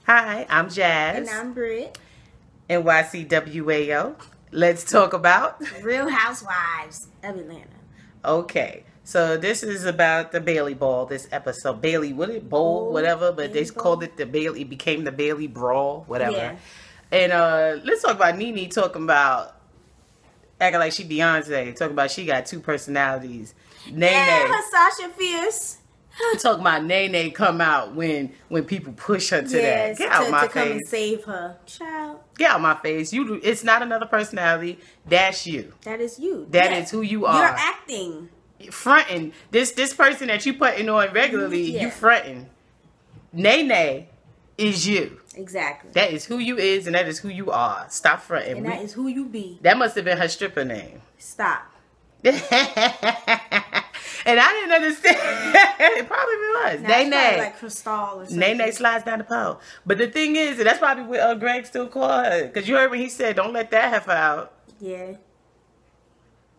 Hi, I'm Jazz. And I'm Britt. NYCWAO. Let's talk about Real Housewives of Atlanta. Okay, so this is about the Bailey Ball. This episode, Bailey, what it bowl, whatever, but they called it the Bailey. It became the Bailey Brawl, whatever. Yeah. And let's talk about Nene talking about acting like she Beyonce. Talking about she got two personalities. Nene. Yeah, her Sasha Fierce. Talking about Nene come out when people push her to that. Get out my to face. Come and save her. Child. Get out my face. It's not another personality. That's you. That is you. That is who you are. You're acting. Fronting. This person that you putting on regularly, you fronting. Nene is you. Exactly. That is who you is and that is who you are. Stop fronting. And that is who you be. That must have been her stripper name. Stop. And I didn't understand. It probably was. Nene. Like Crystal or something. Nene slides down the pole. But the thing is, and that's probably what Greg still called her. Because you heard when he said, don't let that heifer out. Yeah.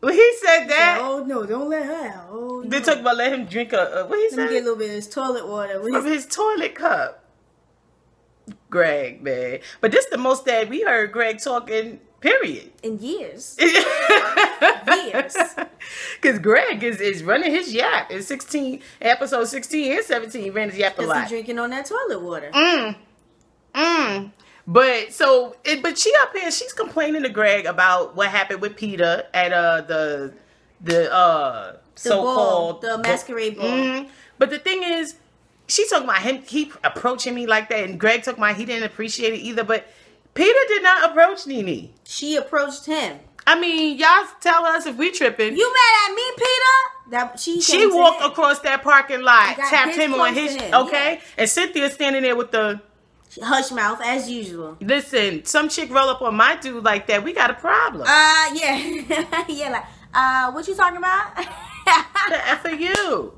Well, he said that. Oh, no, don't let her out. Oh, They talk about let him drink what he said? Let me get a little bit of his toilet water. From his toilet cup. Greg, man. But this is the most that we heard Greg talking, period. In years. Years. Because Greg is running his yap in episode 16 and 17. He ran his yap a lot. Because he's drinking on that toilet water. But she up here, she's complaining to Greg about what happened with Peter at the so-called the masquerade ball. But the thing is, she's talking about him keep approaching me like that, and Greg talking about he didn't appreciate it either. But Peter did not approach Nene. She approached him. I mean, y'all tell us if we tripping. You mad at me, Peter? She walked across that parking lot, tapped him on his yeah. and Cynthia standing there with the hush mouth as usual. Listen, some chick roll up on my dude like that, we got a problem. Yeah. Yeah, like, what you talking about? The F for you.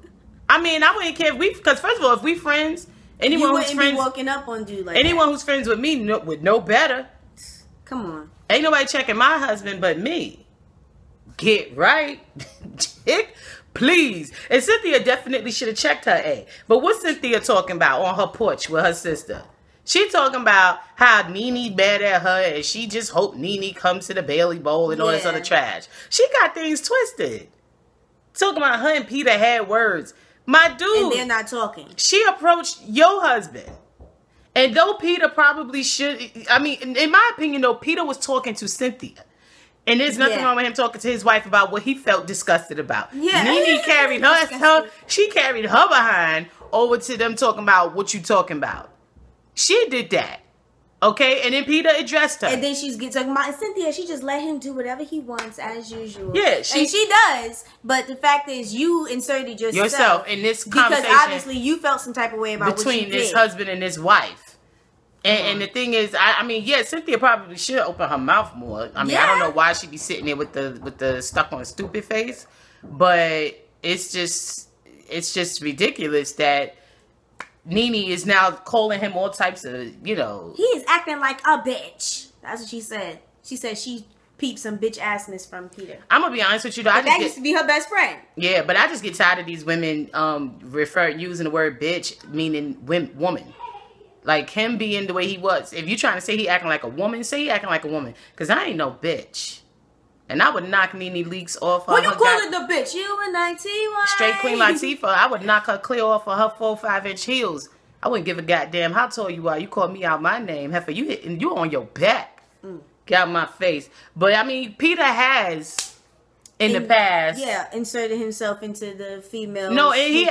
I mean, I wouldn't care if because first of all, if we friends, anyone who's friends, be walking up on dude like anyone that. Who's friends with me would know better. Come on. Ain't nobody checking my husband but me. Get right. Chick, please. And Cynthia definitely should have checked her A. But what's Cynthia talking about on her porch with her sister? She talking about how Nene mad at her and she just hope Nene comes to the Bailey Bowl and all this other trash. She got things twisted. Talking about her and Peter had words. My dude. And they're not talking. She approached your husband. And though Peter probably should, I mean, in my opinion, though, Peter was talking to Cynthia. And there's nothing wrong with him talking to his wife about what he felt disgusted about. Yeah. Nene carried she carried her behind over to them talking about what you talking about. She did that. Okay? And then Peter addressed her. And then she's talking about Cynthia. She just let him do whatever he wants as usual. Yeah. And she does. But the fact is you inserted yourself in this conversation. Because obviously you felt some type of way about between this husband and this wife. And the thing is, I mean, yeah, Cynthia probably should open her mouth more. I mean, I don't know why she be sitting there with the stuck on stupid face. But it's just ridiculous that Nene is now calling him all types of, He is acting like a bitch. That's what she said. She said she peeped some bitch assness from Peter. I'm going to be honest with you, though. That used to be her best friend. Yeah, but I just get tired of these women using the word bitch, meaning woman. Like him being the way he was. If you trying to say he acting like a woman, say he acting like a woman. Because I ain't no bitch. And I would knock Nene Leakes off her. What you calling the bitch? You and Nycwao. Straight Queen Latifah. I would knock her clear off of her 4-5-inch heels. I wouldn't give a goddamn how tall you are. You call me out my name. Heifer, you on your back. Get out my face. But I mean, Peter has in the past. Yeah, inserted himself into the female. No, and he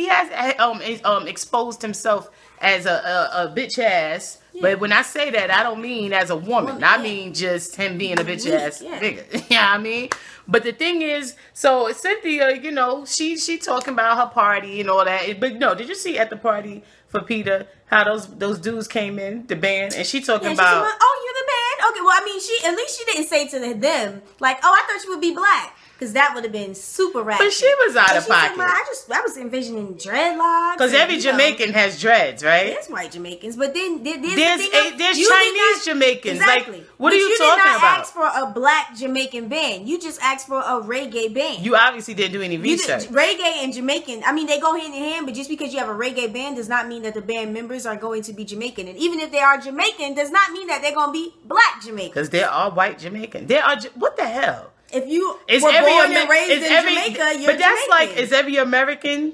has exposed himself as a bitch ass. Yeah. But when I say that, I don't mean as a woman. I mean just him being a bitch ass nigga. You know what I mean? But the thing is, so Cynthia, she talking about her party and all that. But no, did you see at the party for Peter how those dudes came in, the band, and she talking about, oh, you're the band? Okay, well, I mean, at least she didn't say to them, like, oh, I thought you would be black. Because that would have been super ratchet. But she was out of pocket. Said, I was envisioning dreadlocks. Because every Jamaican has dreads, right? There's white Jamaicans, but then there's Chinese Jamaicans. Exactly. Like, what are you talking about? You did not ask for a black Jamaican band. You just asked for a reggae band. You obviously didn't do any research. Reggae and Jamaican, I mean, they go hand in hand, but just because you have a reggae band does not mean that the band members are going to be Jamaican. And even if they are Jamaican, does not mean that they're going to be black Jamaican. Because there are white Jamaican. There are, what the hell? If you were born and raised in Jamaica, you're But that's Jamaican. like, is every American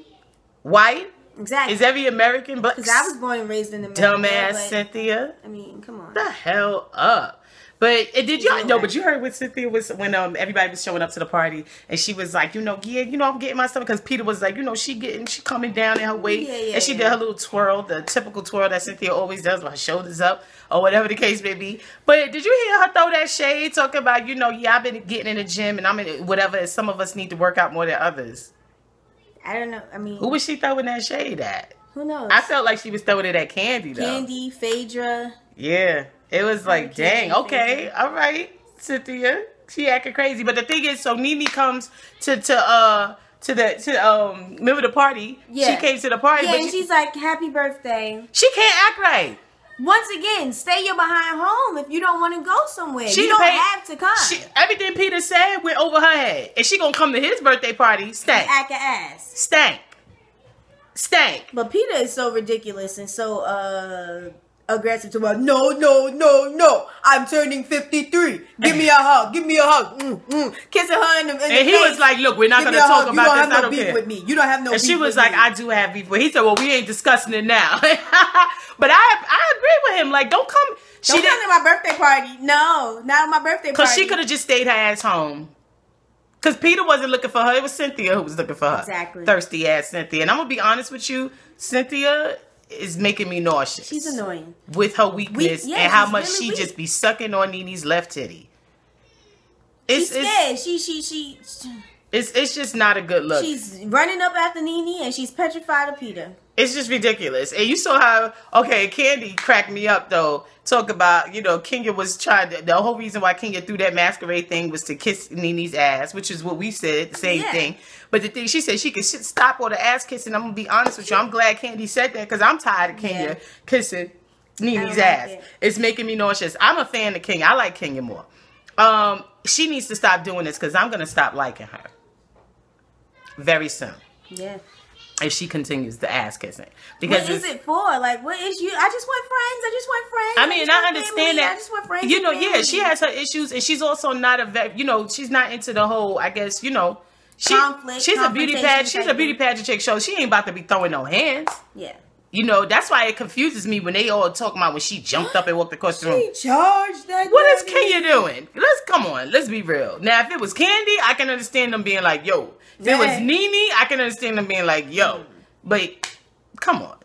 white? Exactly. Is every American black? Because I was born and raised in America. Dumbass Cynthia. I mean, come on. The hell up. But did y'all know? But you heard what Cynthia was when everybody was showing up to the party, and she was like, I'm getting my stomach, because Peter was like, she coming down in her weight, and she did her little twirl, the typical twirl that Cynthia always does with her shoulders up or whatever the case may be. But did you hear her throw that shade, talking about I've been getting in the gym and I'm in whatever. Some of us need to work out more than others. I don't know. I mean, who was she throwing that shade at? Who knows? I felt like she was throwing it at Candy though. Candy, Phaedra. Yeah. It was like, dang, okay, all right, Cynthia. She acting crazy. But the thing is, so Nene comes to remember the party? Yeah. She came to the party. Yeah, and she's like, happy birthday. She can't act right. Once again, stay your behind home if you don't want to go somewhere. You don't have to come. Everything Peter said went over her head. And she gonna come to his birthday party, stank. Act an ass. Stank. But Peter is so ridiculous and so aggressive to about no. I'm turning 53. Give me a hug. Kissing her in the and he was like, look, we're not going to talk about this. I don't care. With me. You don't have no beef with me. And she was like, I do have beef with me. He said, well, we ain't discussing it now. But I agree with him. Like, don't come. Don't come to my birthday party. No, not on my birthday party. Because she could have just stayed her ass home. Because Peter wasn't looking for her. It was Cynthia who was looking for her. Exactly. Thirsty ass Cynthia. And I'm going to be honest with you. Cynthia is making me nauseous. She's annoying. With her weakness and how much really she just be sucking on Nene's left titty. She's scared. It's just not a good look. She's running up after Nene and she's petrified of Peter. It's just ridiculous. And you saw how, Candy cracked me up though. Talk about, Kenya was trying to, the whole reason why Kenya threw that masquerade thing was to kiss Nene's ass, which is what we said, the same thing. But the thing, she said she could stop all the ass kissing. I'm going to be honest with you. I'm glad Candy said that because I'm tired of Kenya kissing Nene's ass. It's making me nauseous. I'm a fan of Kenya. I like Kenya more. She needs to stop doing this because I'm going to stop liking her very soon. Yeah. If she continues the ass kissing. Because what is it for? Like, what issue? I just want friends. I mean, I understand that. I just want friends. She has her issues, and she's also not she's not into the whole, I guess, conflict. She's a beauty pageant. She's a beauty pageant chick show. She ain't about to be throwing no hands. Yeah. That's why it confuses me when they all talking about when she jumped up and walked across the room. She charged that. What is Kenya doing? Let's be real. Now, if it was Candy, I can understand them being like, yo. If it was Nene, I can understand them being like, yo. But come on.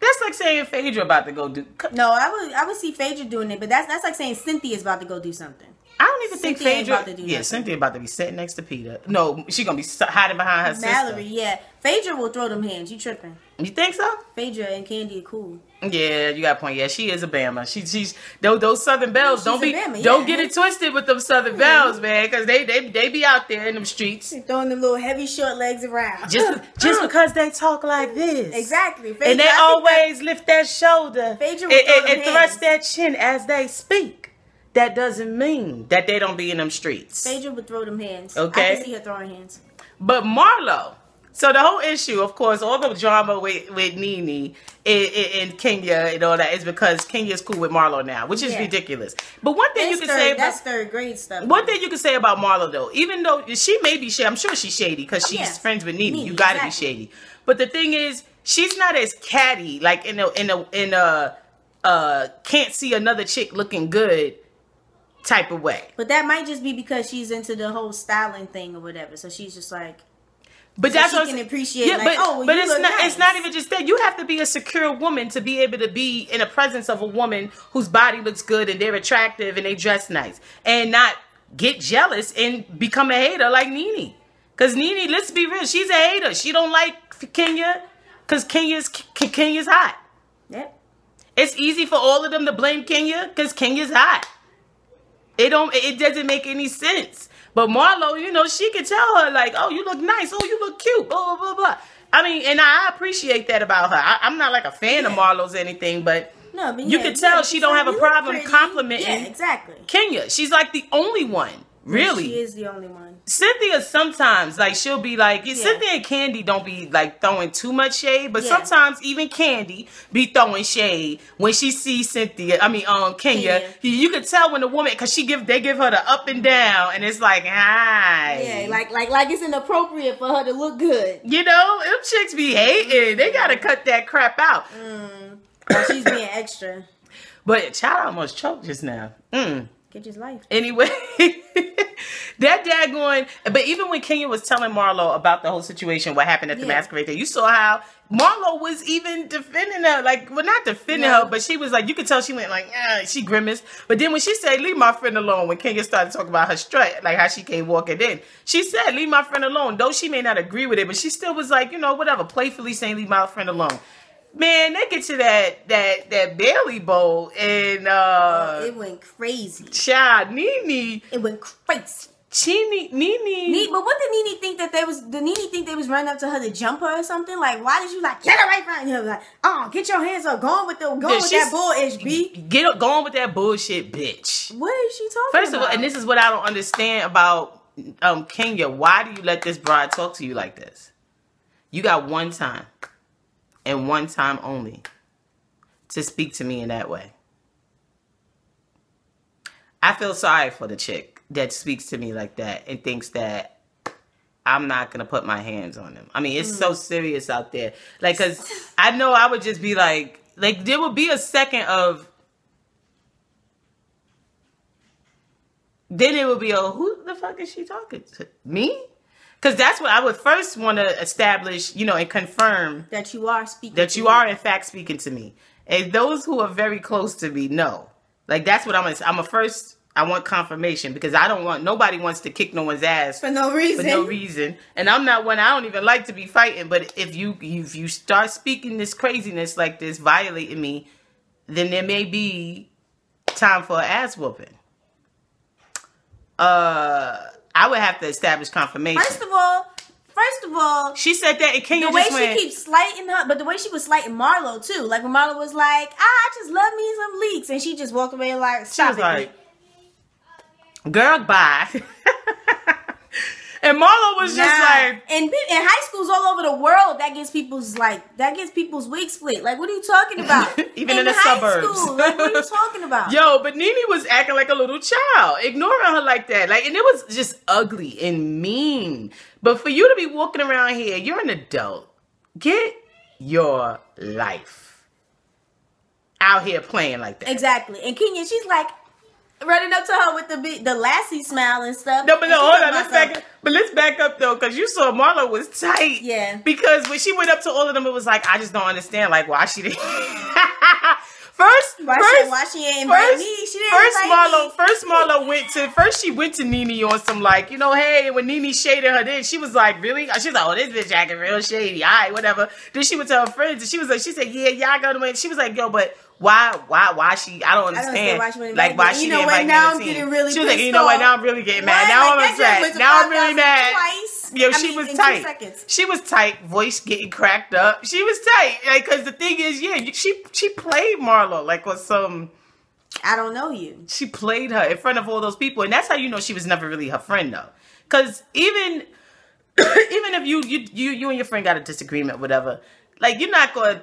That's like saying Phaedra about to go do. No, I would see Phaedra doing it, but that's like saying Cynthia's about to go do something. I don't even think Phaedra. Cynthia about to be sitting next to Peter. No, she gonna be hiding behind her sister. Mallory, yeah. Phaedra will throw them hands. You tripping? You think so? Phaedra and Candy are cool. Yeah, you got a point. Yeah, she is a Bama. She's those Southern Belles. Don't get it twisted with them Southern Belles, man, because they be out there in them streets. They're throwing them little heavy short legs around. Just because they talk like this. Exactly. Phaedra, and they always lift that shoulder and thrust that chin as they speak. That doesn't mean that they don't be in them streets. Phaedra would throw them hands. Okay. I can see her throwing hands. But Marlo. So the whole issue, of course, all the drama with Nene and Kenya and all that is because Kenya's cool with Marlo now, which is ridiculous. But one thing that's third grade stuff. One thing you can say about Marlo though, even though she may be shady, I'm sure she's shady because she's friends with Nene. You got to be shady. But the thing is, she's not as catty, like in a can't see another chick looking good type of way. But that might just be because she's into the whole styling thing or whatever. So she's just like, but that's what she can appreciate. Yeah, but it's not even just that. You have to be a secure woman to be able to be in the presence of a woman whose body looks good and they're attractive and they dress nice, and not get jealous and become a hater like Nene. Because Nene, let's be real, she's a hater. She don't like Kenya because Kenya's hot. Yep. It's easy for all of them to blame Kenya because Kenya's hot. It doesn't make any sense. But Marlo, you know, she could tell her like, oh, you look nice. Oh, you look cute. Blah, blah, blah, blah. I mean, and I appreciate that about her. I'm not like a fan of Marlo's or anything, but no, but you could tell she don't have a problem complimenting exactly. Kenya. She's like the only one. Really? She is the only one. Cynthia sometimes, like, she'll be like, Cynthia and Candy don't be, like, throwing too much shade, but sometimes even Candy be throwing shade when she sees Kenya. You can tell when the woman, because they give her the up and down, and it's like, hi. Yeah, like it's inappropriate for her to look good. You know, them chicks be hating. They gotta cut that crap out. Well, she's being extra. But child almost choked just now. Get his life. Anyway, that daggone. But even when Kenya was telling Marlo about the whole situation, what happened at the masquerade day, you saw how Marlo was even defending her. Like, well, not defending her, but she was like, you could tell she went like, she grimaced. But then when she said, leave my friend alone, when Kenya started talking about her strut, like how she came walking in, she said, leave my friend alone. Though she may not agree with it, but she still was like, you know, whatever, playfully saying, leave my friend alone. Man, they get to that Bailey Bowl and it went crazy. Child, Nene. It went crazy. Nene. But what did Nene think that they was? Did Nene think they was running up to her to jump her or something? Like, why did you like get her right front? And like, oh, get your hands up, going with that bullshit, B. Going with that bullshit, bitch. What is she talking First about? of all, and this is what I don't understand about Kenya. Why do you let this broad talk to you like this? You got one time. And one time only to speak to me in that way. I feel sorry for the chick that speaks to me like that and thinks that I'm not going to put my hands on them. I mean, it's so serious out there. Like, because I know I would just be like, there would be a second of, then it would be who the fuck is she talking to? Me? Because that's what I would first want to establish, you know, and confirm. That you are speaking that you are, in fact, speaking to me. And those who are very close to me know. Like, that's what I want confirmation. Because nobody wants to kick no one's ass. For no reason. And I'm not one, I don't even like to be fighting. But if you start speaking this craziness like this, violating me, then there may be time for an ass whooping. I would have to establish confirmation. First of all, she said that, and Kenya the way just went, she keeps slighting her, but the way she was slighting Marlo too. Like when Marlo was like, I just love me some leaks, and she just walked away like, stop it. Like, girl, bye. And Marlo was just like, and in high schools all over the world, that gets people's wig split. Like, what are you talking about? Even in the suburbs. School, like, what are you talking about? Yo, but Nene was acting like a little child, ignoring her like that. Like, and it was just ugly and mean. But for you to be walking around here, you're an adult. Get your life out here playing like that. Exactly. And Kenya, she's like, running up to her with the lassie smile and stuff. No, but no, hold on. Let's back up though, because you saw Marlo was tight. Yeah. Because when she went up to all of them, it was like, I just don't understand, like, why she didn't. Why she ain't invite me? She didn't First Marlo she went to Nene on some like, you know, hey, and when Nene shaded her, then she was like, really? She was like, oh, this bitch acting real shady. All right, whatever. Then she went to her friends and she said, yeah, y'all go to me. She was like, yo, but why she? I don't understand. Why she didn't invite me. Now I'm getting really She was like, you know what? Now I'm really getting mad. Now I'm upset. Now I'm really mad. Yo, she was tight. She was tight. Voice getting cracked up. She was tight. Like, cause the thing is, yeah, she played Marlo like with some. I don't know you. She played her in front of all those people, and that's how you know she was never really her friend, though. Cause even if you and your friend got a disagreement, whatever. Like, you're not going,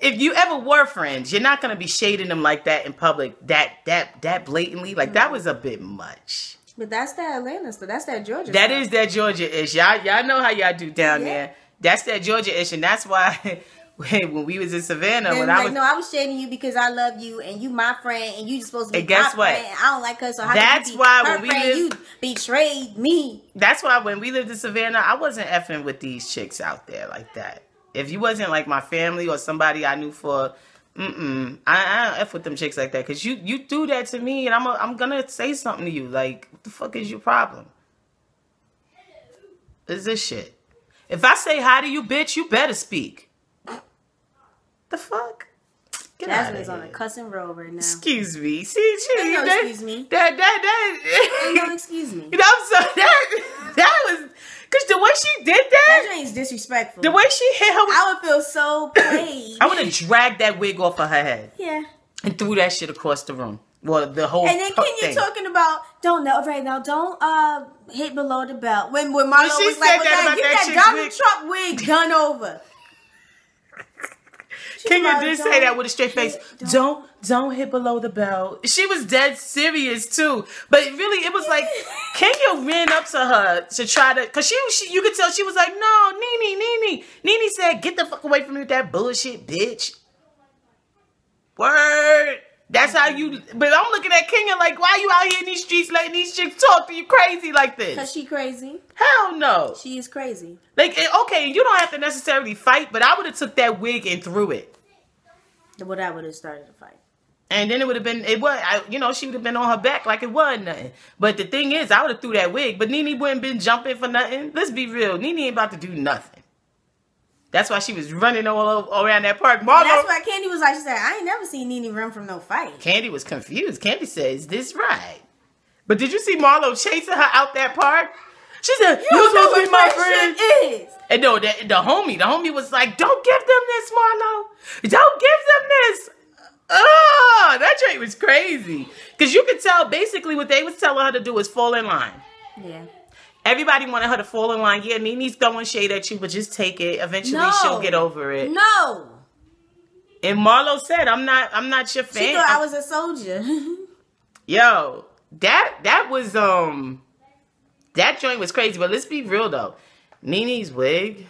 if you ever were friends, you're not going to be shading them like that in public, that blatantly. Like, that was a bit much. But that's that Atlanta stuff. That's that Georgia That stuff. is that Georgia-ish. Y'all know how y'all do down there. That's that Georgia-ish. And that's why when we was in Savannah, I was shading you because I love you and you my friend and you supposed to be and guess my what? friend. I don't like her, so how that's can you be why her when we friend, you betrayed me. That's why when we lived in Savannah, I wasn't effing with these chicks out there like that. If you wasn't like my family or somebody I knew for, I don't F with them chicks like that. Because you do that to me and I'm going to say something to you. Like, what the fuck is your problem? Is this shit? If I say hi to you, bitch, you better speak. The fuck? Get Jasmine's out on of a here. cussing roll right now. Excuse me. See, Ain't no excuse me. Ain't no excuse me. You know, I'm sorry. That was because the way she did That that, Jane's disrespectful. the way she hit her, I would feel so played. I would have dragged that wig off of her head Yeah. and threw that shit across the room. Well, the whole And then Kenya thing. talking about don't hit below the belt. When Marlo When she was said like, that about get that that chick's Donald wig. Trump wig done over. Kenya did say that with a straight face. Don't hit below the belt. She was dead serious too. But really, it was like Kenya ran up to her to try to, cause she you could tell she was like, no, Nene. Nene said, get the fuck away from me with that bullshit, bitch. Word. That's how you. But I'm looking at Kenya like, why you out here in these streets letting these chicks talk to you crazy like this? Cause she crazy. Hell no. She is crazy. Like, okay, you don't have to necessarily fight, but I would have took that wig and threw it. Well, that would have started a fight. And then it would have been, she would have been on her back like it wasn't nothing. But the thing is, I would have threw that wig, but Nene wouldn't been jumping for nothing. Let's be real. Nene ain't about to do nothing. That's why she was running all around that park. Marlo, That's why Candy was like, she said, I ain't never seen Nene run from no fight. Candy was confused. Candy said, is this right? But did you see Marlo chasing her out that park? She said, you're supposed to be my friend. Shit is. And no, the homie was like, don't give them this, Marlo. Don't give them this. Oh, that joint was crazy. Because you could tell basically what they was telling her to do is fall in line. Yeah. Everybody wanted her to fall in line. Yeah, Nene's throwing shade at you, but just take it. Eventually she'll get over it. No. And Marlo said, I'm not your fan. She thought I was a soldier. Yo, that was that joint was crazy. But let's be real though. Nene's wig,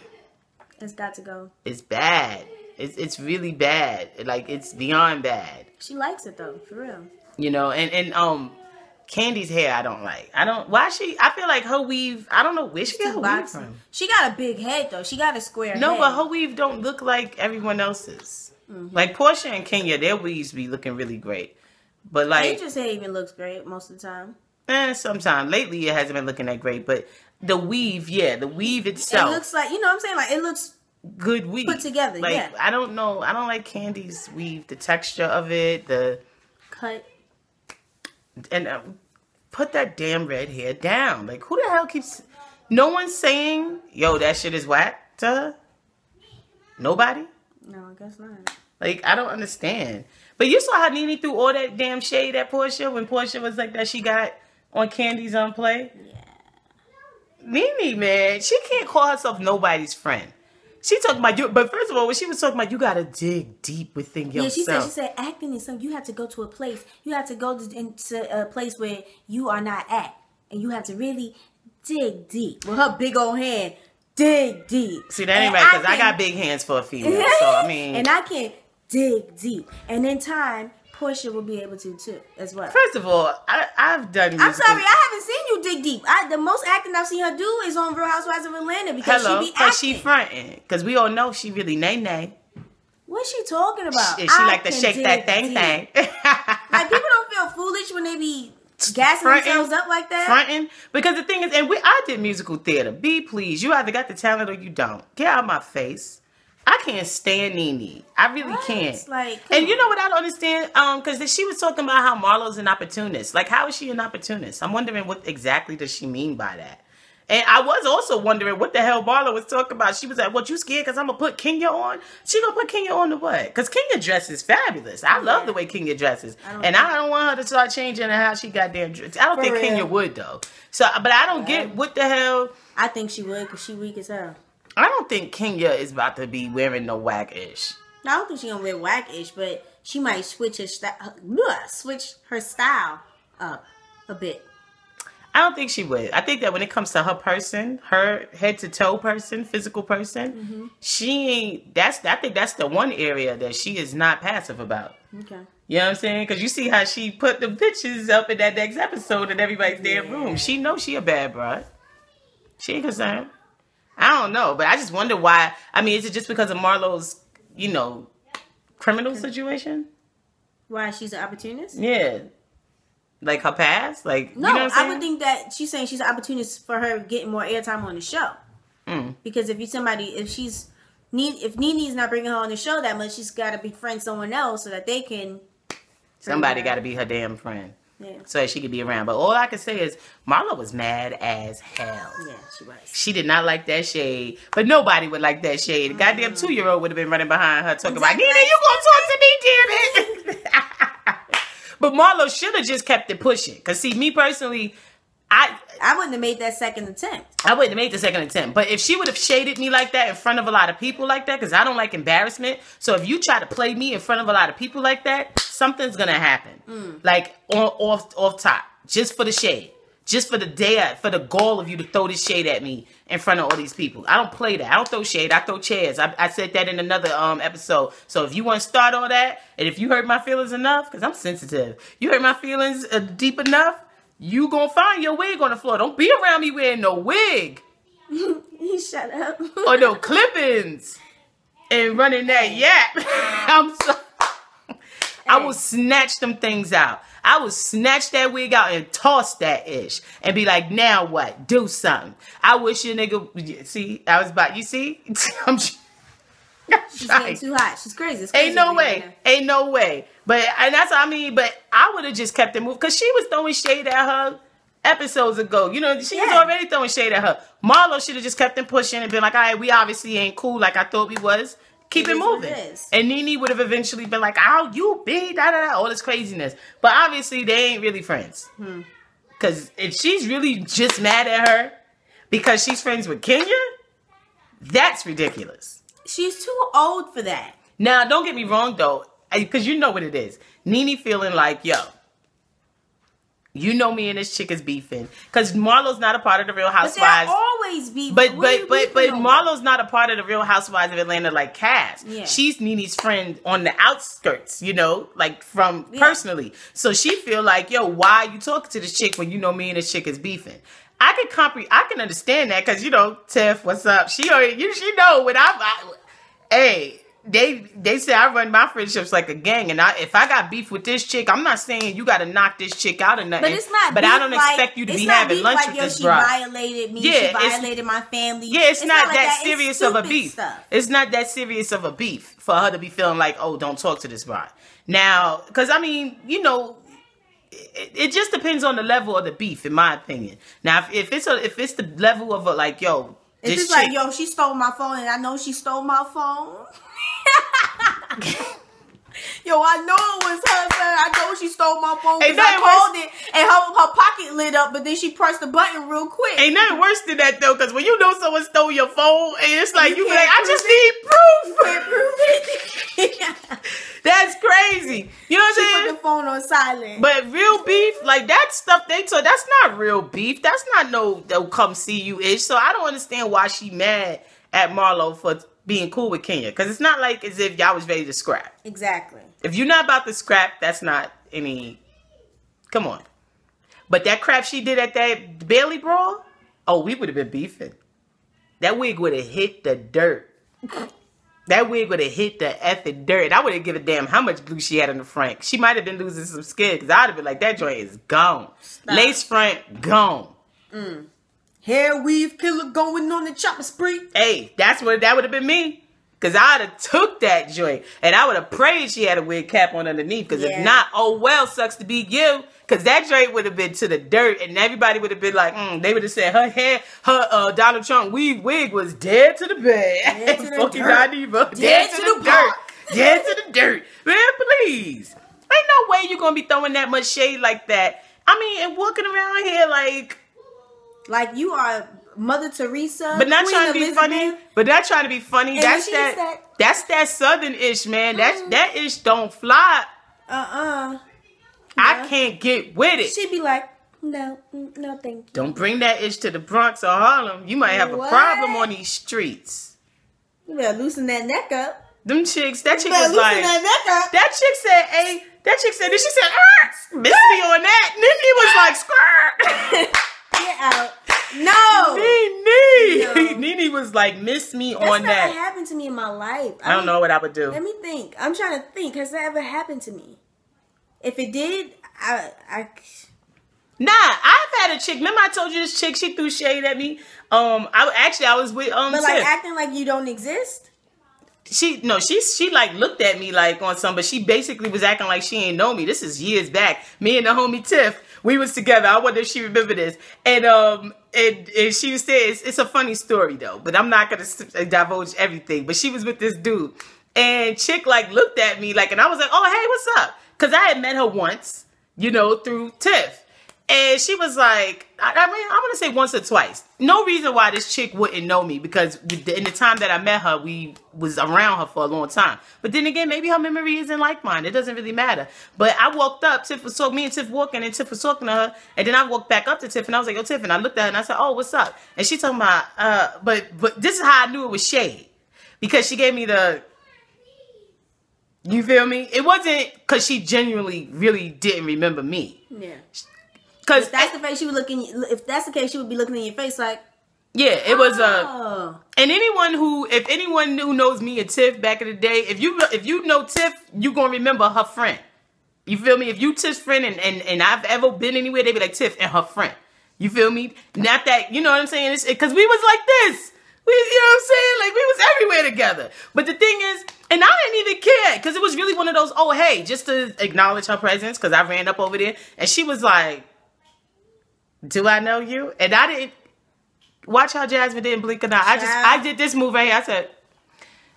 It's got to go. it's bad. It's really bad. Like, it's beyond bad. She likes it though, for real. You know, and Candy's hair I don't like. I feel like her weave, I don't know where she got her weave from. She got a big head though. She got a square head. No, but her weave don't look like everyone else's. Mm-hmm. Like Portia and Kenya, their weaves be looking really great. But like Nature's hair even looks great most of the time. Sometimes. Lately it hasn't been looking that great. But the weave, the weave itself. It looks like, you know what I'm saying? Like, it looks good weave. put together, like, yeah. I don't know. I don't like Candy's weave. The texture of it, the cut. And put that damn red hair down. Like, who the hell keeps... No one's saying, yo, that shit is whack to her? Nobody? No, I guess not. Like, I don't understand. But you saw how Nene threw all that damn shade at Portia when Portia was like that she got on Candy's play? Yeah. Nene, man, she can't call herself nobody's friend. She talking about you, but first of all, when she was talking about you gotta dig deep within yourself. Yeah, she said acting is something you have to go to a place. You have to go into a place where you are not at, and you have to really dig deep with her big old hand. Dig deep. See, that ain't right because I got big hands for a female. So I mean, and I can dig deep, and in time, Portia will be able to too as well. First of all, I've done. I'm sorry, I haven't seen you dig deep. The most acting I've seen her do is on Real Housewives of Atlanta because she be acting. She fronting because we all know she really nay. What's she talking about? She like to shake that thing. Like, people don't feel foolish when they be gassing themselves up like that. Fronting because the thing is, and I did musical theater. Be pleased, you either got the talent or you don't. Get out of my face. I can't stand Nene. I really can't. Like, and you know what I don't understand? Because she was talking about how Marlo's an opportunist. Like, how is she an opportunist? I'm wondering what exactly does she mean by that. And I was also wondering what the hell Marlo was talking about. She was like, what, you scared because I'm going to put Kenya on? She going to put Kenya on to what? Because Kenya dresses fabulous. I love the way Kenya dresses. I don't want her to start changing how she goddamn dresses. I don't think Kenya would, though. So, but I don't get what the hell. I think she would because she weak as hell. I don't think Kenya is about to be wearing no whack-ish. No, I don't think she's going to wear whack-ish, but she might switch her style up a bit. I don't think she would. I think that when it comes to her person, her head-to-toe person, physical person, she ain't... I think that's the one area that she is not passive about. Okay. You know what I'm saying? Because you see how she put the pictures up in that next episode in everybody's damn room. She knows she a bad broad. She ain't concerned. I don't know, but I just wonder why. I mean, is it just because of Marlo's, criminal situation? Why she's an opportunist? Yeah. Like her past? Like, no, you know what I'm saying? I would think that she's saying she's an opportunist for her getting more airtime on the show. Because if she's if Nene's not bringing her on the show that much, she's got to befriend someone else so that they can. Somebody got to be her damn friend. Yeah. So that she could be around. But all I can say is Marlo was mad as hell. Yeah, she was. She did not like that shade. But nobody would like that shade. The goddamn 2-year-old would have been running behind her talking about, Nene, you gonna talk to me, damn it. But Marlo should have just kept it pushing. Because see, me personally, I wouldn't have made that second attempt. I wouldn't have made the second attempt. But if she would have shaded me like that in front of a lot of people like that, because I don't like embarrassment. So if you try to play me in front of a lot of people like that, something's going to happen. Like off top. Just for the shade. Just for the gall of you to throw this shade at me in front of all these people. I don't play that. I don't throw shade. I throw chairs. I said that in another episode. So if you want to start all that, and if you hurt my feelings enough, because I'm sensitive, you hurt my feelings deep enough, you gonna find your wig on the floor. Don't be around me wearing no wig. Shut up. Or no clippings. And running that yap. I'm sorry. I will snatch them things out. I will snatch that wig out and toss that ish. And be like, now what? Do something. I wish your nigga... See, I was about... You see? She's getting too hot. She's crazy. It's crazy. Ain't no way. Ain't no way. But and that's what I mean. But I would have just kept it moving. Because she was throwing shade at her episodes ago. You know, she was already throwing shade at her. Marlo should have just kept it pushing and been like, all right, we obviously ain't cool like I thought we was. Keep it moving. And Nene would have eventually been like, oh, you be da-da-da, all this craziness. But obviously, they ain't really friends. Because if she's really just mad at her because she's friends with Kenya, that's ridiculous. She's too old for that. Now, don't get me wrong, though, because you know what it is. Nene feeling like, yo, you know me and this chick is beefing. Because Marlo's not a part of the Real Housewives. But they're always beefing. But Marlo's not a part of the Real Housewives of Atlanta like Cass. Yeah. She's Nene's friend on the outskirts, you know, like from personally. So she feel like, yo, why are you talking to this chick when you know me and this chick is beefing? I can understand that because, you know, Tiff, what's up? She know when hey, they say I run my friendships like a gang, and if I got beef with this chick, I'm not saying you got to knock this chick out or nothing. But it's not. But I don't expect you to be having lunch with this bride. She violated me. Yeah, she violated my family. Yeah, it's not like that serious of a beef. It's not that serious of a beef for her to be feeling like, oh, don't talk to this bride. Now, because I mean, you know, it just depends on the level of the beef, in my opinion. Now, if it's the level of like, yo, it's just like, yo, she stole my phone, and I know she stole my phone. Yo, I know it was her, son. I know she stole my phone because I called it and her pocket lit up, but then she pressed the button real quick. Ain't nothing worse than that, though, because when you know someone stole your phone, and it's like, you be like, I just need proof. You can't prove it. That's crazy. You know what I'm saying? She put the phone on silent. But real beef, like that stuff they told, that's not real beef. That's not no, they'll come see you ish. So I don't understand why she mad at Marlo for being cool with Kenya. Because it's not like as if y'all was ready to scrap. Exactly. If you're not about to scrap, that's not any... Come on. But that crap she did at that Bailey brawl, oh, we would have been beefing. That wig would have hit the dirt. That wig would have hit the effing dirt. And I wouldn't give a damn how much glue she had on the front. She might have been losing some skin. Because I'd have been like, that joint is gone. Stop. Lace front, gone. Hair weave killer going on the chopper spree. Hey, that would have been me. Because I'd have took that joint. And I would have prayed she had a wig cap on underneath. Because if not, oh well, sucks to be you. Because that joint would have been to the dirt. And everybody would have been like, they would have said her hair, her Donald Trump wig was dead to the bed. Dead to the dirt. Dead to the dirt. Dead to the dirt. Man, please. Ain't no way you're going to be throwing that much shade like that. I mean, and walking around here like you are Mother Teresa, but not Queen trying to be Elizabeth. funny. But not trying to be funny. And That's that Southern ish, man. That ish don't fly. I can't get with it. She'd be like, no, thank you. Don't bring that ish to the Bronx or Harlem. You might have a problem on these streets. You better loosen that neck up. Them chicks, that chick was like, that chick said, hey, then she said, miss me on that. And then he was like, skirt. Get out. No. Nene was like, miss me That's on that. That's never happened to me in my life. I don't know what I would do. Let me think. I'm trying to think. Has that ever happened to me? If it did, Nah, I've had a chick. Remember I told you this chick, she threw shade at me? I was with But like acting like you don't exist? she like looked at me like on some, but she basically was acting like she ain't know me. This is years back. Me and the homie Tiff, we was together. I wonder if she remember this. And she was saying, it's a funny story though, but I'm not gonna divulge everything. But she was with this dude, and chick like looked at me like, and I was like, oh hey, what's up? Because I had met her once, you know, through Tiff. And she was like, I mean, I want to say once or twice. No reason why this chick wouldn't know me, because in the time that I met her, we was around her for a long time. But then again, maybe her memory isn't like mine. It doesn't really matter. But I walked up, Tiff was talking, me and Tiff walking, and Tiff was talking to her. And then I walked back up to Tiff, and I was like, yo, Tiff. And I looked at her, and I said, oh, what's up? And she talking about, but this is how I knew it was shade. Because she gave me the... You feel me? It wasn't because she genuinely really didn't remember me. Yeah. Because if that's the face she would look in. If that's the case, she would be looking in your face like. Yeah, it was and if anyone who knows me and Tiff back in the day, if you know Tiff, you gonna remember her friend. You feel me? If you Tiff's friend and I've ever been anywhere, they be like Tiff and her friend. You feel me? Not that, you know what I'm saying? It's because we was like this. You know what I'm saying? Like, we was everywhere together. But the thing is, and I didn't even care, because it was really one of those, oh, hey, just to acknowledge her presence, because I ran up over there, and she was like, do I know you? And I didn't, watch how Jasmine didn't blink an eye. I did this move right here. I said,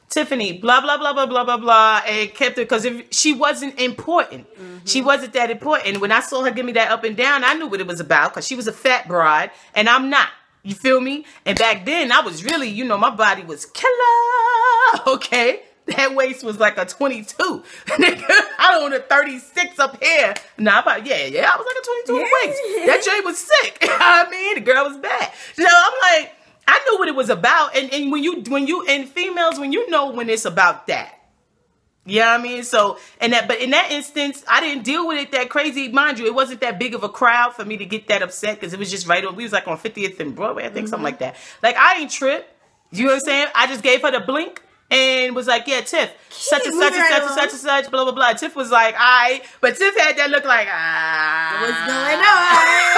Tiffany, blah, blah, blah, blah, blah, blah, blah, and kept it, because she wasn't important. She wasn't that important. When I saw her give me that up and down, I knew what it was about, because she was a fat broad, and I'm not. You feel me? And back then, I was really, you know, my body was killer. Okay? That waist was like a 22. I don't want a 36 up here. Nah, I was like a 22 waist. That joint was sick. I mean, the girl was bad. So I'm like, I knew what it was about. And when you and females, when you know when it's about that. You know what I mean? So, but in that instance, I didn't deal with it that crazy. Mind you, it wasn't that big of a crowd for me to get that upset, because it was just right on. We was like on 50th and Broadway, I think, something like that. Like, I ain't tripped. You know what I'm saying? I just gave her the blink and was like, yeah, Tiff, such and such and such and such and such, blah, blah, blah. Tiff was like, all right. But Tiff had that look like, what's going on?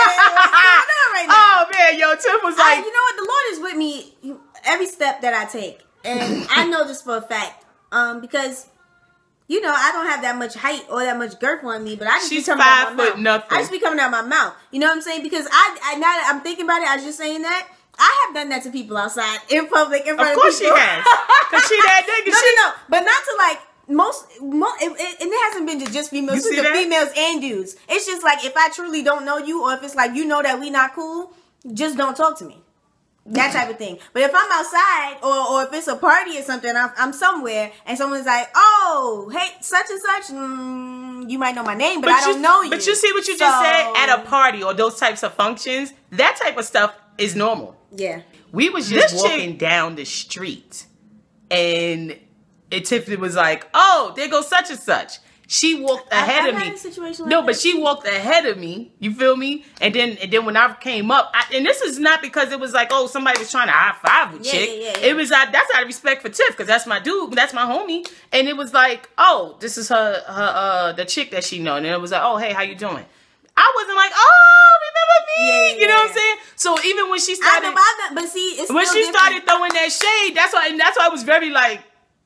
What's going on right now? Oh, man, yo, Tiff was like. You know what? The Lord is with me every step that I take. And I know this for a fact. Because... You know, I don't have that much height or that much girth on me, but I just be coming out my mouth. Nothing. I just be coming out my mouth. You know what I'm saying? Because now that I'm thinking about it, I was just saying that. I have done that to people outside, in public, in front of people. Of course she has. Because she that nigga. No. But not to like, and it hasn't been to just females, to the females and dudes. It's just like, if I truly don't know you, or if it's like, you know that we not cool, just don't talk to me. That type of thing. But if I'm outside, or if it's a party or something, I'm somewhere, and someone's like, oh, hey, such and such, you might know my name, but I don't know you. But you see what you just said? At a party or those types of functions, that type of stuff is normal. Yeah. We was just walking down the street, and Tiffany was like, oh, there goes such and such. She walked ahead of me. But she walked ahead of me. You feel me? And then when I came up, and this is not because it was like, oh, somebody was trying to high five with chick. Yeah. It was that's out of respect for Tiff, because that's my dude, that's my homie. And it was like, oh, this is her the chick that she know. And it was like, oh, hey, how you doing? I wasn't like, oh, remember me? Yeah. You know what I'm saying? So even when she started, but see, it's when she started throwing that shade, that's why I was very like,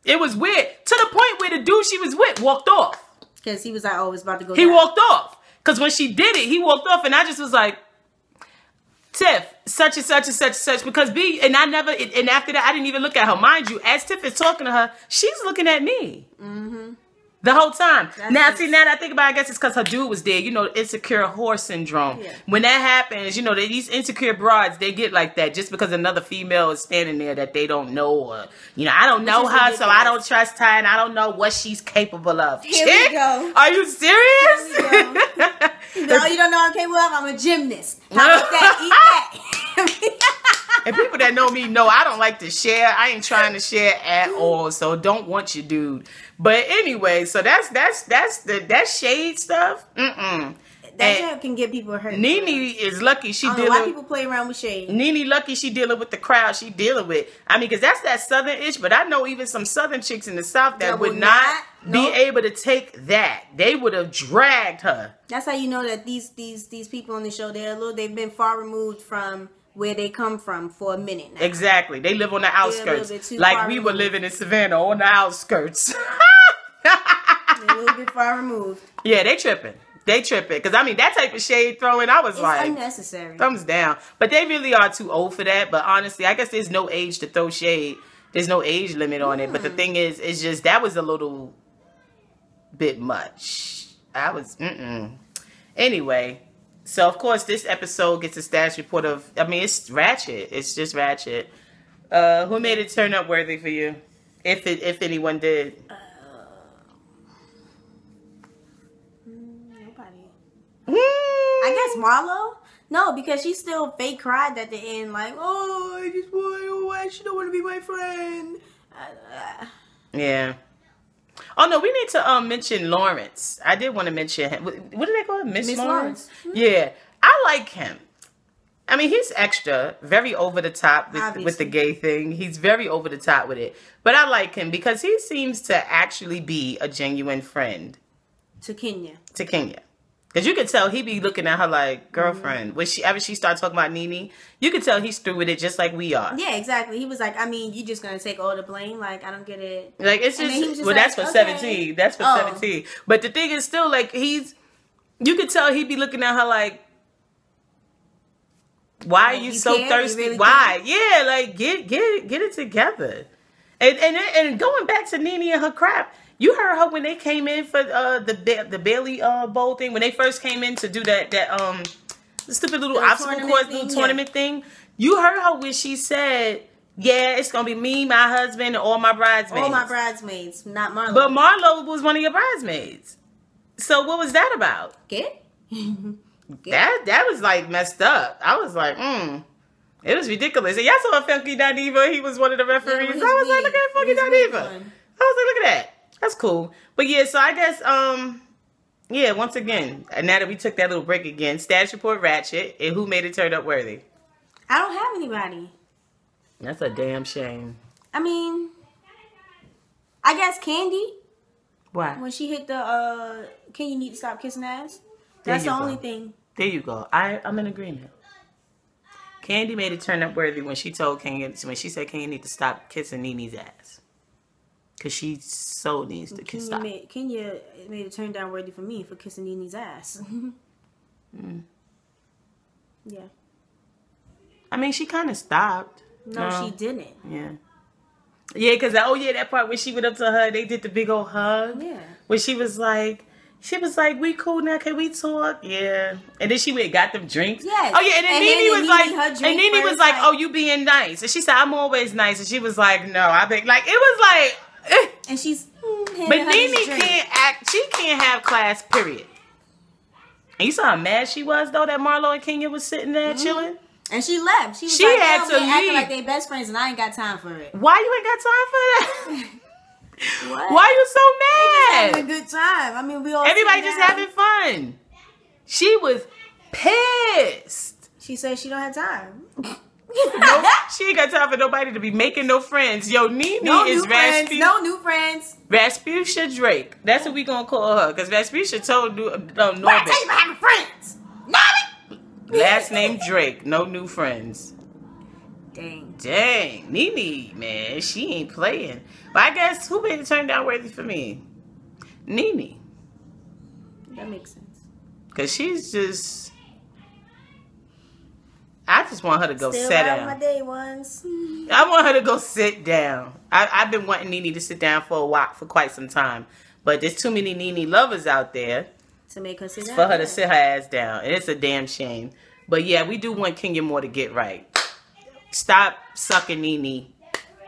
it was weird, to the point where the dude she was with walked off. Because he was like, oh, it's about to go down. He walked off. Because when she did it, he walked off. And I just was like, Tiff, such and such and such and such. Because and after that, I didn't even look at her. Mind you, as Tiff is talking to her, she's looking at me. The whole time. Now that I think about it, I guess it's because her dude was there. You know, insecure whore syndrome. Yeah. When that happens, you know, these insecure broads, they get like that just because another female is standing there that they don't know. Or, you know, I don't know her, so I don't trust her, and I don't know what she's capable of. Here we go. Are you serious? No, you don't know I'm capable of? I'm a gymnast. How about that? Eat that. And people that know me know I don't like to share. I ain't trying to share at all. So don't want you, dude. But anyway, so that shade stuff. That shit can get people hurt. Nene is lucky she dealing. Why people play around with shade? Nene lucky she dealing with the crowd she dealing with. I mean, because that's that southern itch. But I know even some southern chicks in the south that would not be able to take that. They would have dragged her. That's how you know that these people on the show, they've been far removed from where they come from for a minute now. Exactly. They live on the outskirts. Like we were living in Savannah on the outskirts. A little bit far removed. Yeah, they tripping. They tripping. Because, I mean, that type of shade throwing, I was like... It's unnecessary. Thumbs down. But they really are too old for that. But honestly, I guess there's no age to throw shade. There's no age limit on it. But the thing is, it's just, that was a little bit much. I was, Anyway, so, of course, this episode gets a status report of... I mean, it's ratchet. It's just ratchet. Who made it turn up worthy for you? If anyone did. I guess Marlo. No, because she still fake cried at the end, like, "Oh, I just want, why she don't want to be my friend." Yeah. Oh no, we need to mention Lawrence. I did want to mention him. What do they call him? Miss Lawrence? Yeah, I like him. I mean, he's extra, very over the top with the gay thing. He's very over the top with it, but I like him because he seems to actually be a genuine friend to Kenya. Because you could tell he be looking at her like, girlfriend. When she started talking about Nene, you could tell he's through with it just like we are. Yeah, exactly. He was like, I mean, you just going to take all the blame? Like, I don't get it. Like, it's just well, like, that's for 17. That's for 17. But the thing is still, like, you could tell he be looking at her like, why are you so thirsty? Really why? Yeah, like, get it together. And going back to Nene and her crap, you heard her when they came in for the Bailey Bowl thing, when they first came in to do that the stupid little obstacle course tournament thing. You heard her when she said, "Yeah, it's gonna be me, my husband, and all my bridesmaids." All my bridesmaids, not Marlo. But Marlo was one of your bridesmaids. So what was that about? That was like messed up. I was like, it was ridiculous. And y'all saw Funky Diva. He was one of the referees. Yeah, I was like, look at Funky Diva. I was like, look at that. That's cool. But yeah, so I guess, yeah, once again, now that we took that little break again, status report ratchet, and who made it turn up worthy? I don't have anybody. That's a damn shame. I mean, I guess Candy. Why? When she hit the, can you need to stop kissing ass? That's the only thing. There you go. I'm in agreement. Candy made it turn up worthy when she told Kenya, when she said Kenya need to stop kissing Nene's ass. Because she so needs to stop. Kenya made it turn down worthy for me for kissing Nene's ass. Yeah. I mean, she kind of stopped. No, she didn't. Yeah. Yeah, because, that part when she went up to her, they did the big old hug. Yeah. When she was like, we cool now, can we talk? Yeah. And then she went and got them drinks. Yes. Oh, yeah, and then Nene was like, oh, you being nice. And she said, I'm always nice. And she was like, no, I think, like, it was like... And she's... but Nene can't act... She can't have class, period. And you saw how mad she was, though, that Marlo and Kenya was sitting there chilling? And she left. She was had to leave. Acting like they best friends, and I ain't got time for it. Why you ain't got time for that? What? Why you so mad? They just having a good time. I mean, we all... Everybody just having fun. She was pissed. She said she don't have time. Nope, she ain't got time for nobody to be making no friends. Yo, Nene is Rasputia. No new friends. Rasputia Drake. That's what we gonna call her. Because Rasputia told Norbit. Why tell you about having friends? Last name Drake. No new friends. Dang. Nene, man. She ain't playing. But I guess who made it turn down worthy for me? Nene. That makes sense. Because she's just... I just want her to go sit down. My day ones. I want her to go sit down. I've been wanting Nene to sit down for a while, for quite some time. But there's too many Nene lovers out there to make her sit down. For her to sit her ass down. And it's a damn shame. But yeah, we do want Kenya Moore to get right. Stop sucking Nene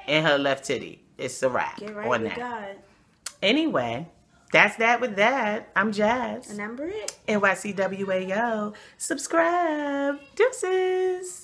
in her left titty. It's a wrap on that. God. Anyway, that's that with that. I'm Jazz. And I'm Britt. NYCWAO. Subscribe. Deuces.